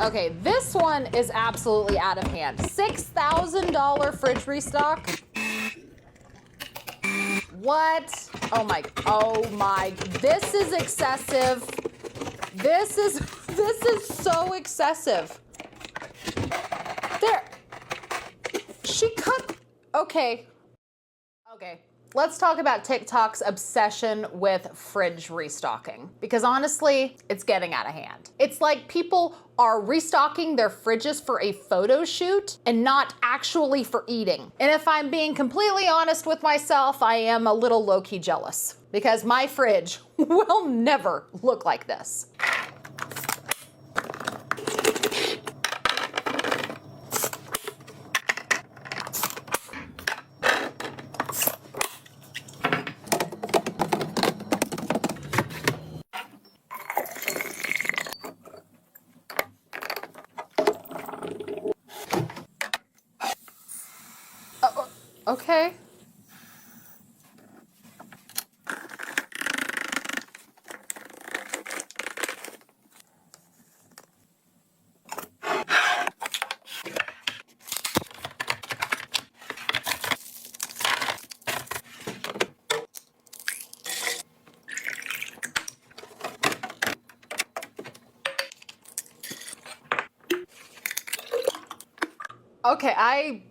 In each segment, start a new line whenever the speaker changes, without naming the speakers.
Okay, this one is absolutely out of hand. $6,000 fridge restock. What? Oh my, this is excessive. This is so excessive. There, she cut, okay. Let's talk about TikTok's obsession with fridge restocking, because honestly, it's getting out of hand. It's like people are restocking their fridges for a photo shoot and not actually for eating. And if I'm being completely honest with myself, I am a little low-key jealous because my fridge will never look like this. Okay. Okay,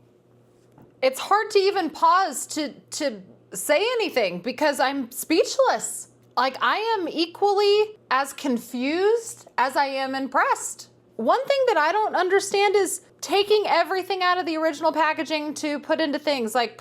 it's hard to even pause to say anything because I'm speechless. Like, I am equally as confused as I am impressed. One thing that I don't understand is taking everything out of the original packaging to put into things like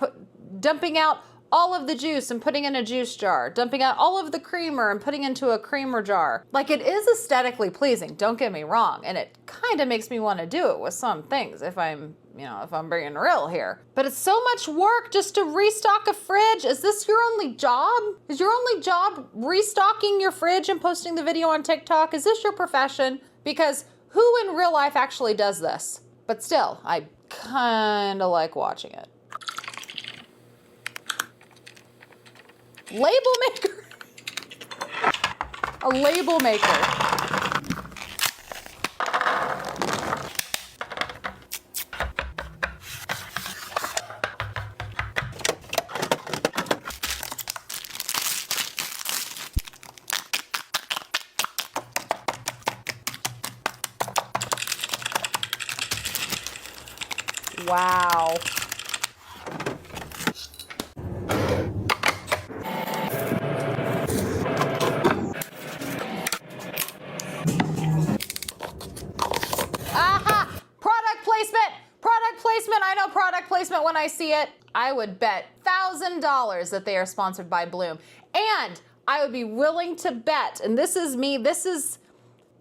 dumping out all of the juice and putting in a juice jar, dumping out all of the creamer and putting into a creamer jar. Like, it is aesthetically pleasing, don't get me wrong, and it kind of makes me want to do it with some things if I'm being real here. But it's so much work just to restock a fridge. Is this your only job? Is your only job restocking your fridge and posting the video on TikTok? Is this your profession? Because who in real life actually does this? But still, I kind of like watching it. Label maker. A label maker. Wow. Aha! Product placement! Product placement! I know product placement when I see it. I would bet $1,000 that they are sponsored by Bloom. And I would be willing to bet, and this is me,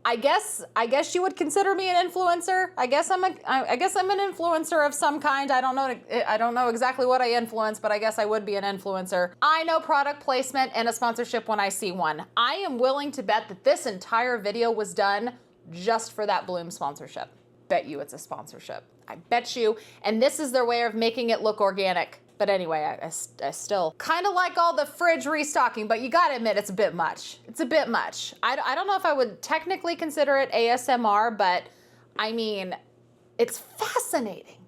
I guess you would consider me an influencer. I guess I'm an influencer of some kind. I don't know exactly what I influence, but I guess I would be an influencer. I know product placement and a sponsorship when I see one. I am willing to bet that this entire video was done just for that Bloom sponsorship. Bet you it's a sponsorship. I bet you. And this is their way of making it look organic. But anyway, I still kind of like all the fridge restocking, but you gotta admit it's a bit much. It's a bit much. I don't know if I would technically consider it ASMR, but I mean, it's fascinating.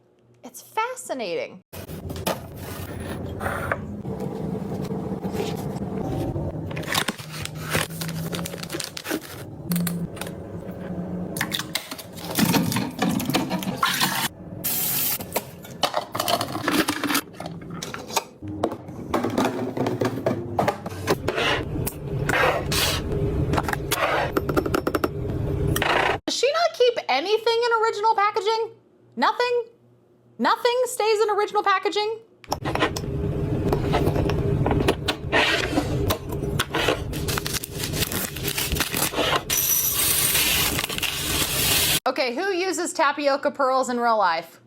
It's fascinating. Anything in original packaging? Nothing? Nothing stays in original packaging? Okay, who uses tapioca pearls in real life?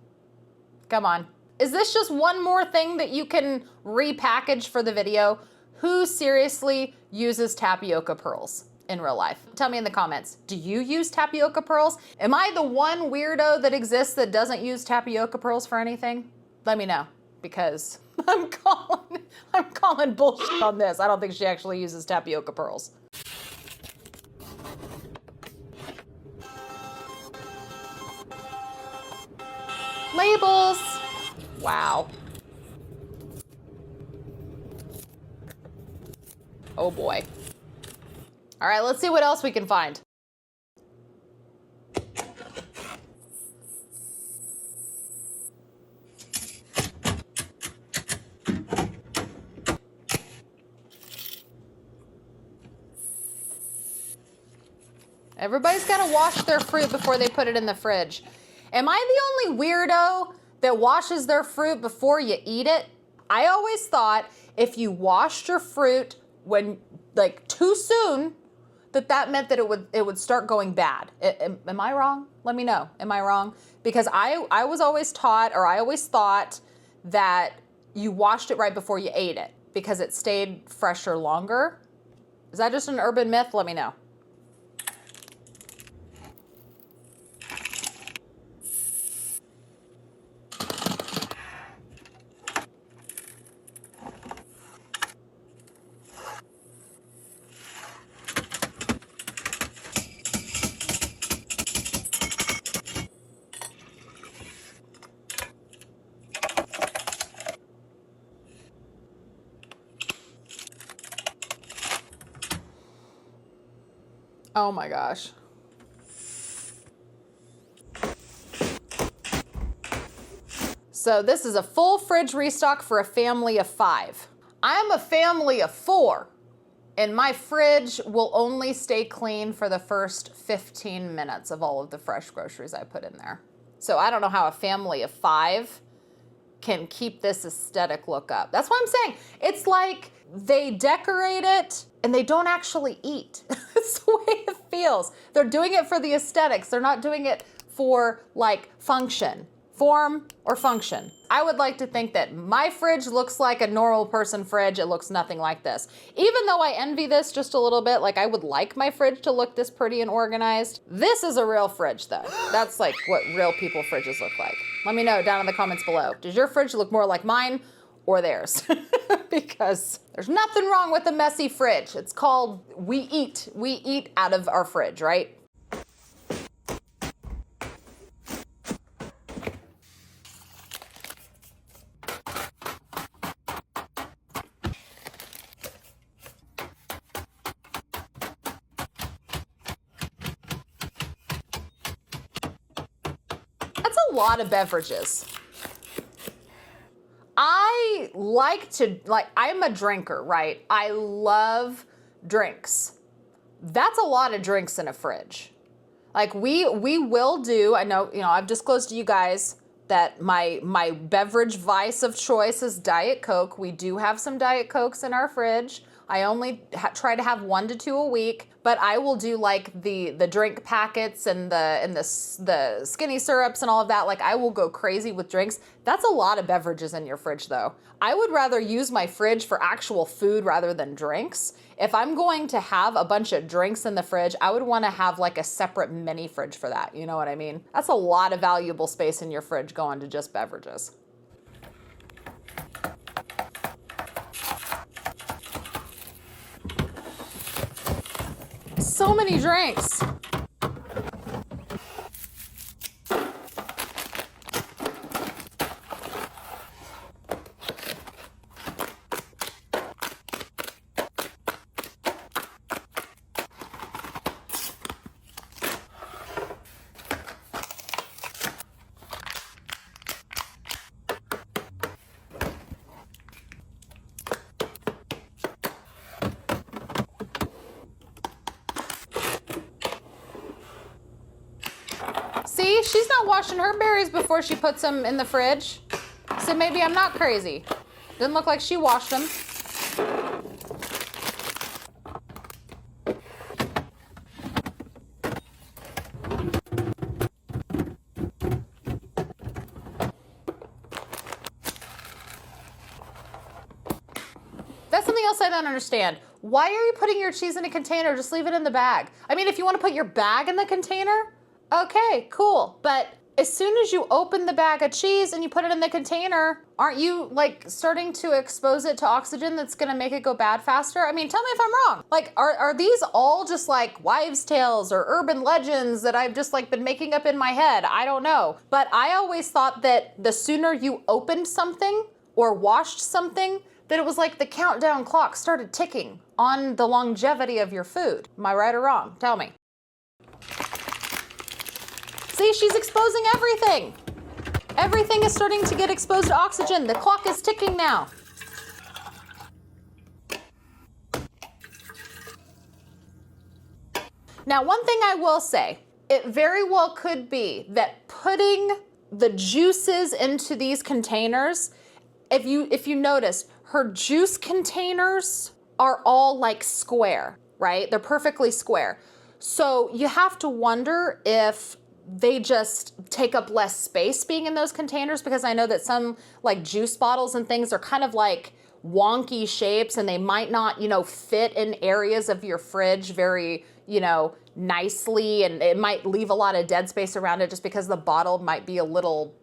Come on. Is this just one more thing that you can repackage for the video? Who seriously uses tapioca pearls in real life? Tell me in the comments. Do you use tapioca pearls? Am I the one weirdo that exists that doesn't use tapioca pearls for anything? Let me know, because I'm calling bullshit on this. I don't think she actually uses tapioca pearls. Labels. Wow. Oh boy. All right, let's see what else we can find. Everybody's got to wash their fruit before they put it in the fridge. Am I the only weirdo that washes their fruit before you eat it? I always thought if you washed your fruit when like too soon, that meant that it would start going bad. Am I wrong? Let me know. Am I wrong? Because I was always taught, or I always thought that you washed it right before you ate it because it stayed fresher longer. Is that just an urban myth? Let me know. Oh my gosh. So this is a full fridge restock for a family of 5. I'm a family of 4, and my fridge will only stay clean for the first 15 minutes of all of the fresh groceries I put in there. So I don't know how a family of 5 can keep this aesthetic look up. That's what I'm saying. It's like they decorate it and they don't actually eat. It's the way it feels. They're doing it for the aesthetics. They're not doing it for like function, form or function. I would like to think that my fridge looks like a normal person fridge. It looks nothing like this. Even though I envy this just a little bit, like I would like my fridge to look this pretty and organized. This is a real fridge though. That's like what real people fridges look like. Let me know down in the comments below. Does your fridge look more like mine or theirs? Because there's nothing wrong with a messy fridge. It's called we eat out of our fridge, right? That's a lot of beverages. I like to, I'm a drinker, right? I love drinks. That's a lot of drinks in a fridge. Like we will do, I know, I've disclosed to you guys that my beverage vice of choice is Diet Coke. We do have some Diet Cokes in our fridge. I only try to have 1 to 2 a week, but I will do like the drink packets and the skinny syrups and all of that. Like I will go crazy with drinks. That's a lot of beverages in your fridge though. I would rather use my fridge for actual food rather than drinks. If I'm going to have a bunch of drinks in the fridge, I would want to have like a separate mini fridge for that. You know what I mean? That's a lot of valuable space in your fridge going to just beverages. So many drinks. See, she's not washing her berries before she puts them in the fridge. So maybe I'm not crazy. Doesn't look like she washed them. That's something else I don't understand. Why are you putting your cheese in a container? Just leave it in the bag. I mean, if you want to put your bag in the container, okay, cool. But as soon as you open the bag of cheese and you put it in the container, aren't you like starting to expose it to oxygen that's gonna make it go bad faster? I mean, tell me if I'm wrong. Like, are these all just like wives' tales or urban legends that I've just like been making up in my head? I don't know. But I always thought that the sooner you opened something or washed something, that it was like the countdown clock started ticking on the longevity of your food. Am I right or wrong? Tell me. See, she's exposing everything. Everything is starting to get exposed to oxygen. The clock is ticking now. Now, one thing I will say, it very well could be that putting the juices into these containers, if you notice, her juice containers are all like square, right? They're perfectly square. So you have to wonder if they just take up less space being in those containers, because I know that some like juice bottles and things are kind of like wonky shapes and they might not, fit in areas of your fridge very, nicely, and it might leave a lot of dead space around it just because the bottle might be a little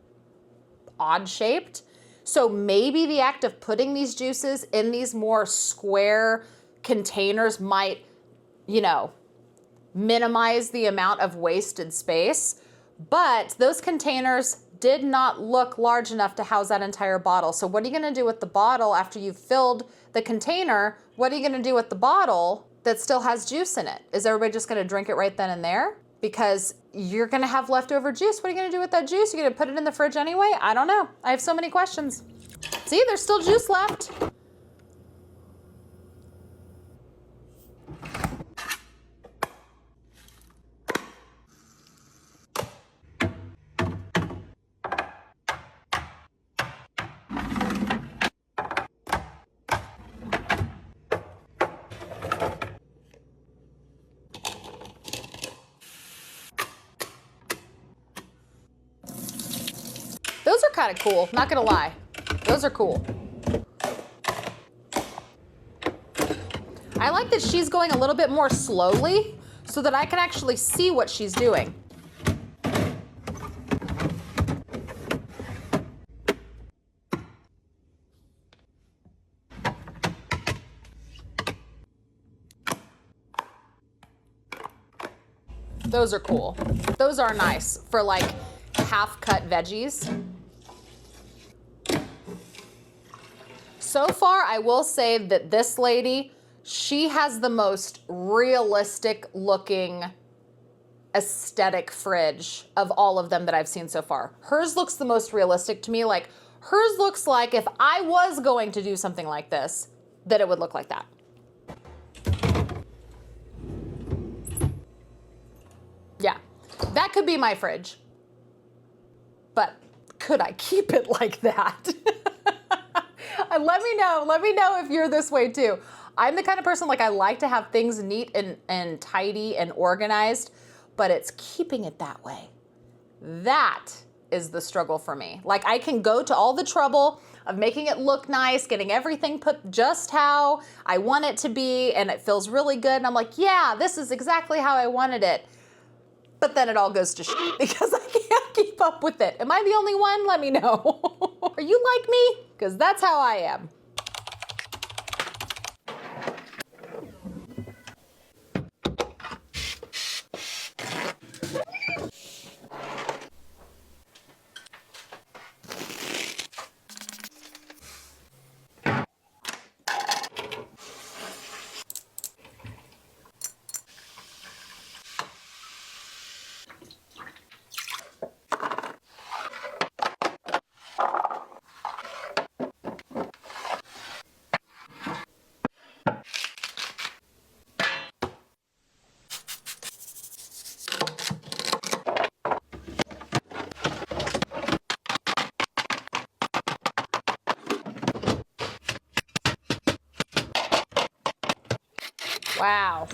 odd shaped. So maybe the act of putting these juices in these more square containers might, minimize the amount of wasted space, but those containers did not look large enough to house that entire bottle. So what are you gonna do with the bottle after you've filled the container? What are you gonna do with the bottle that still has juice in it? Is everybody just gonna drink it right then and there? Because you're gonna have leftover juice. What are you gonna do with that juice? You're gonna put it in the fridge anyway? I don't know. I have so many questions. See, there's still juice left. Those are kind of cool, not gonna lie. Those are cool. I like that she's going a little bit more slowly so that I can actually see what she's doing. Those are cool. Those are nice for like half-cut veggies. So far, I will say that this lady, she has the most realistic looking aesthetic fridge of all of them that I've seen so far. Hers looks the most realistic to me. Like, hers looks like if I was going to do something like this, that it would look like that. Yeah, that could be my fridge. But could I keep it like that? Let me know if you're this way too. I'm the kind of person, like, I like to have things neat and tidy and organized, but it's keeping it that way. That is the struggle for me. Like, I can go to all the trouble of making it look nice, getting everything put just how I want it to be, and it feels really good. And I'm like, yeah, this is exactly how I wanted it. But then it all goes to shit because I can't keep up with it. Am I the only one? Let me know. Are you like me? Because that's how I am. Wow.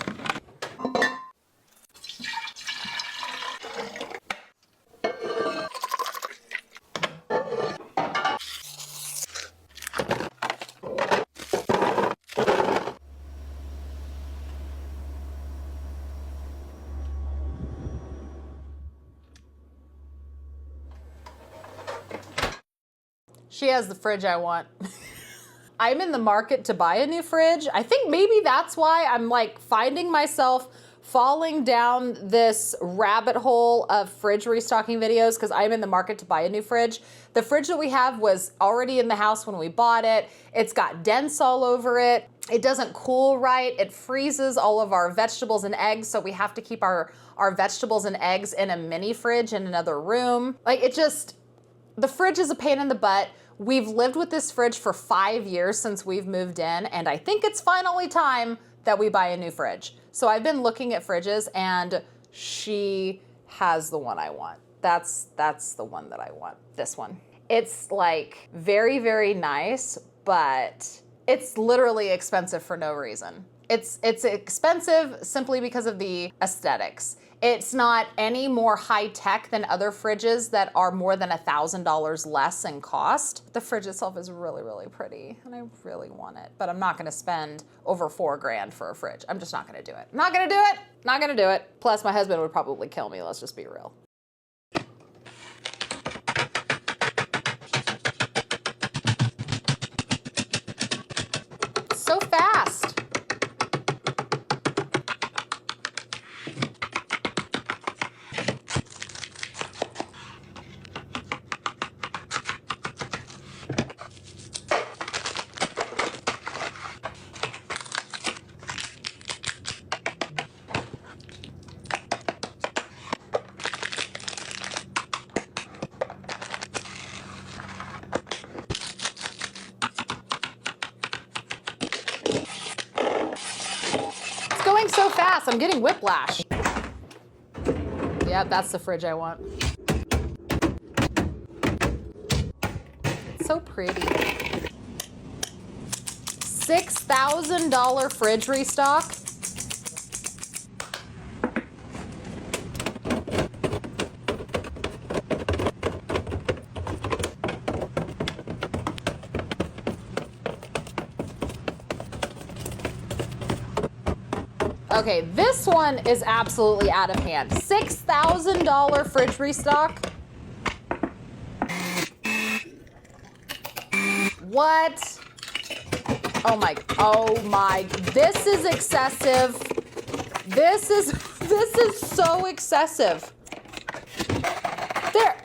She has the fridge I want. I'm in the market to buy a new fridge. I think maybe that's why I'm like finding myself falling down this rabbit hole of fridge restocking videos, because I'm in the market to buy a new fridge. The fridge that we have was already in the house when we bought it. It's got dents all over it. It doesn't cool right. It freezes all of our vegetables and eggs, so we have to keep our vegetables and eggs in a mini fridge in another room. Like, it just, the fridge is a pain in the butt. We've lived with this fridge for 5 years since we've moved in, and I think it's finally time that we buy a new fridge. So I've been looking at fridges, and she has the one I want. That's the one that I want, this one. It's like very, very nice, but it's literally expensive for no reason. It's expensive simply because of the aesthetics. It's not any more high tech than other fridges that are more than $1,000 less in cost. The fridge itself is really, really pretty, and I really want it, but I'm not gonna spend over $4 grand for a fridge. I'm just not gonna do it. Not gonna do it, not gonna do it. Plus my husband would probably kill me, let's just be real. So fast. Going so fast, I'm getting whiplash. Yep, that's the fridge I want. It's so pretty. $6,000 fridge restock. Okay, this one is absolutely out of hand. $6,000 fridge restock. What? Oh my, this is excessive. This is so excessive. There,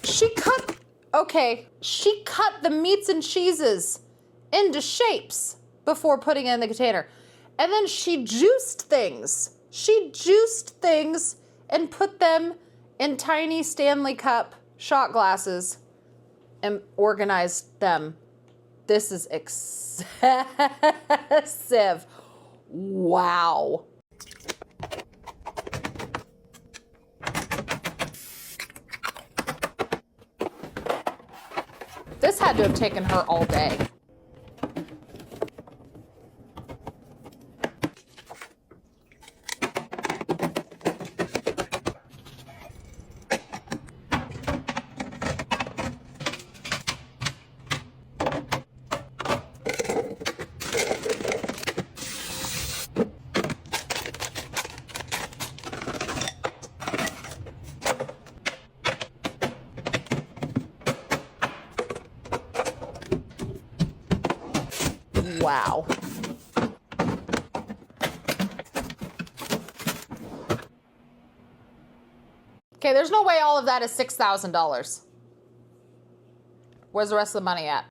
she cut the meats and cheeses into shapes before putting it in the container. And then she juiced things. She juiced things and put them in tiny Stanley Cup shot glasses and organized them. This is excessive. Wow. This had to have taken her all day. Wow. Okay, there's no way all of that is $6,000. Where's the rest of the money at?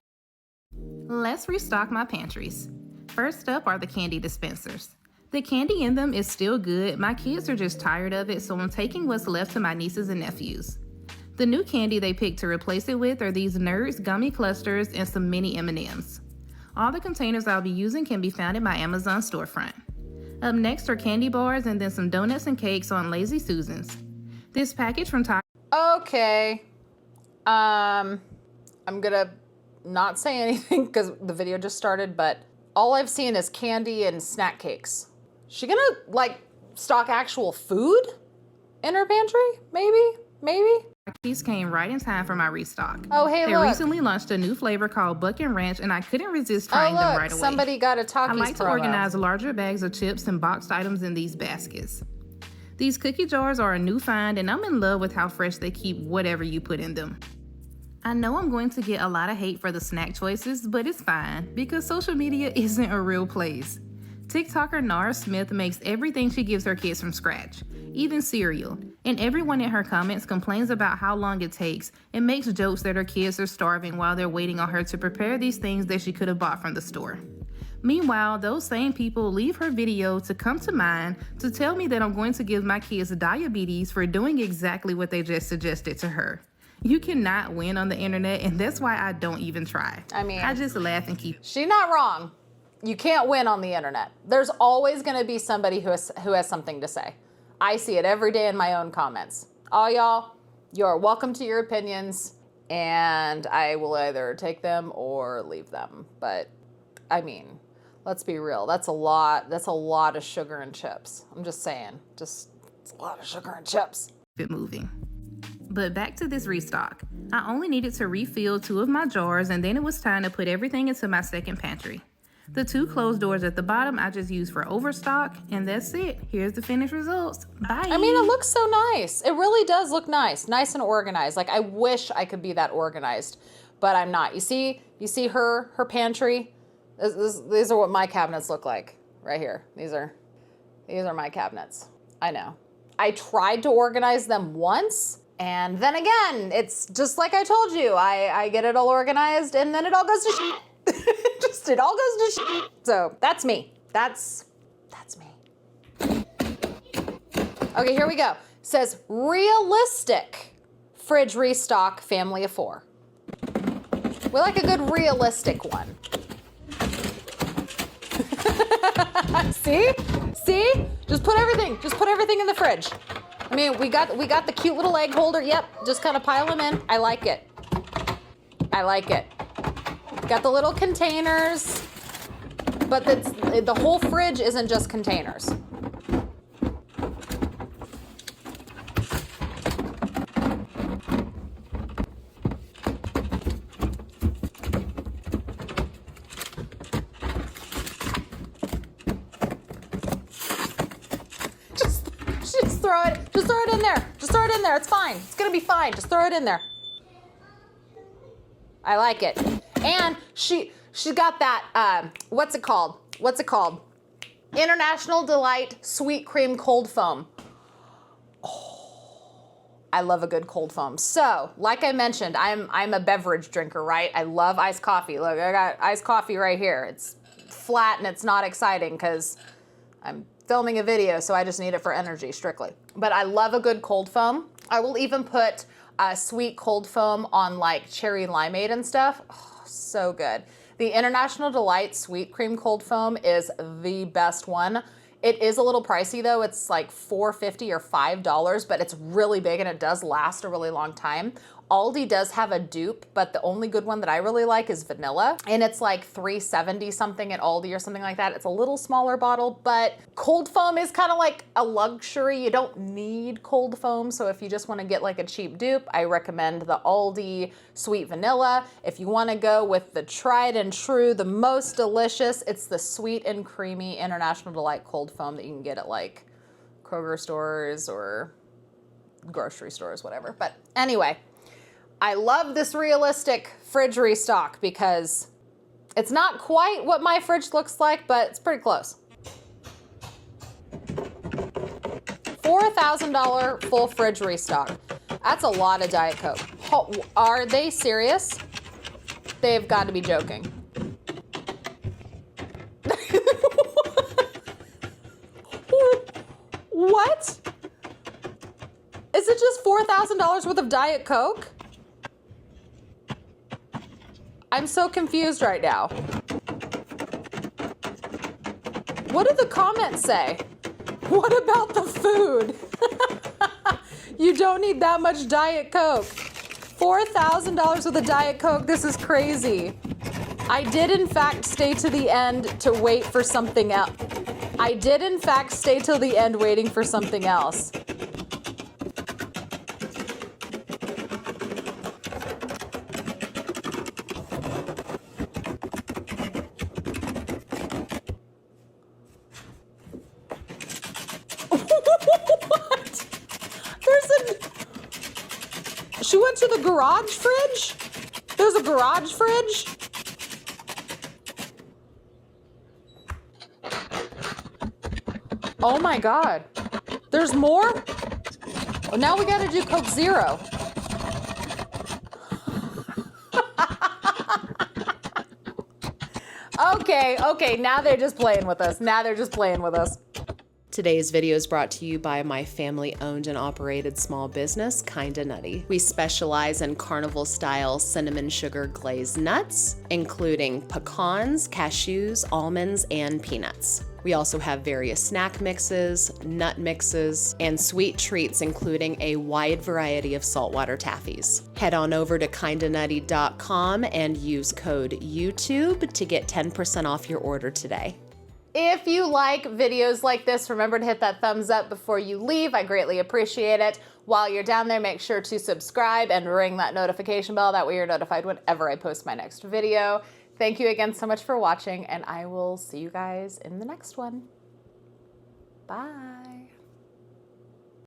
Let's restock my pantries. First up are the candy dispensers. The candy in them is still good. My kids are just tired of it, so I'm taking what's left to my nieces and nephews. The new candy they picked to replace it with are these Nerds gummy clusters and some mini M&Ms. All the containers I'll be using can be found in my Amazon storefront. Up next are candy bars and then some donuts and cakes on Lazy Susans. This package from
Okay. I'm gonna not say anything because the video just started, but all I've seen is candy and snack cakes. She gonna like stock actual food in her pantry? Maybe?
These came right in time for my restock.
Oh, hey,
They
look.
recently launched a new flavor called Bucket Ranch, and I couldn't resist trying them right away.
Somebody got a Takis
I like to
promo.
organize larger bags of chips and boxed items in these baskets. These cookie jars are a new find, and I'm in love with how fresh they keep whatever you put in them. I know I'm going to get a lot of hate for the snack choices, but it's fine because social media isn't a real place. TikToker Nara Smith makes everything she gives her kids from scratch, even cereal, and everyone in her comments complains about how long it takes and makes jokes that her kids are starving while they're waiting on her to prepare these things that she could have bought from the store. Meanwhile, those same people leave her video to come to mine to tell me that I'm going to give my kids diabetes for doing exactly what they just suggested to her. You cannot win on the internet, and that's why I don't even try. I just laugh and keep.
She's not wrong. You can't win on the internet. There's always going to be somebody who has something to say. I see it every day in my own comments. All y'all, you're welcome to your opinions, and I will either take them or leave them. But I mean, let's be real. That's a lot of sugar and chips. I'm just saying. It's a lot of sugar and chips.
It moving. But back to this restock. I only needed to refill 2 of my jars, and then it was time to put everything into my second pantry. The 2 closed doors at the bottom I just used for overstock, and that's it. Here's the finished results. Bye.
I mean, it looks so nice. It really does look nice. Nice and organized. Like, I wish I could be that organized, but I'm not. You see her pantry? These are what my cabinets look like right here. These are my cabinets. I know. I tried to organize them once, and then again, it's just like I told you. I get it all organized, and then it all goes to shit. It all goes to shit. So that's me. That's me. Okay, here we go. It says realistic fridge restock, family of 4. We like a good realistic one. See? Just put everything in the fridge. I mean, we got the cute little egg holder. Yep, just kind of pile them in. I like it. Got the little containers, but the whole fridge isn't just containers. Just throw it in there. Just throw it in there. It's fine. It's gonna be fine. Just throw it in there. I like it. And she got that, what's it called? International Delight Sweet Cream Cold Foam. Oh, I love a good cold foam. So, like I mentioned, I'm a beverage drinker, right? I love iced coffee. Look, I got iced coffee right here. It's flat and it's not exciting because I'm filming a video, so I just need it for energy strictly. But I love a good cold foam. I will even put sweet cold foam on like cherry limeade and stuff. Oh, so good. The International Delight Sweet Cream Cold Foam is the best one. It is a little pricey though. It's like $4.50 or $5, but it's really big and it does last a really long time. Aldi does have a dupe, but the only good one that I really like is vanilla, and it's like $3.70 something at Aldi or something like that. It's a little smaller bottle, but cold foam is kind of like a luxury. You don't need cold foam, so if you just want to get like a cheap dupe, I recommend the Aldi Sweet Vanilla. If you want to go with the tried and true, the most delicious, it's the Sweet and Creamy International Delight Cold Foam that you can get at like Kroger stores or grocery stores, whatever. But anyway, I love this realistic fridge restock because it's not quite what my fridge looks like, but it's pretty close. $4,000 full fridge restock. That's a lot of Diet Coke. Are they serious? They've got to be joking. What? Is it just $4,000 worth of Diet Coke? I'm so confused right now. What do the comments say? What about the food? You don't need that much Diet Coke. $4,000 worth of Diet Coke, this is crazy. I did in fact stay to the end to wait for something else. I did in fact stay till the end waiting for something else. What? She went to the garage fridge? There's a garage fridge? Oh my God. There's more? Oh, now we gotta do Coke Zero. Okay, now they're just playing with us. Today's video is brought to you by my family-owned and operated small business, Kinda Nutty. We specialize in carnival-style cinnamon sugar glazed nuts, including pecans, cashews, almonds, and peanuts. We also have various snack mixes, nut mixes, and sweet treats, including a wide variety of saltwater taffies. Head on over to kindanutty.com and use code YouTube to get 10% off your order today. If you like videos like this, remember to hit that thumbs up before you leave. I greatly appreciate it. While you're down there, make sure to subscribe and ring that notification bell. That way you're notified whenever I post my next video. Thank you again so much for watching, and I will see you guys in the next one. Bye.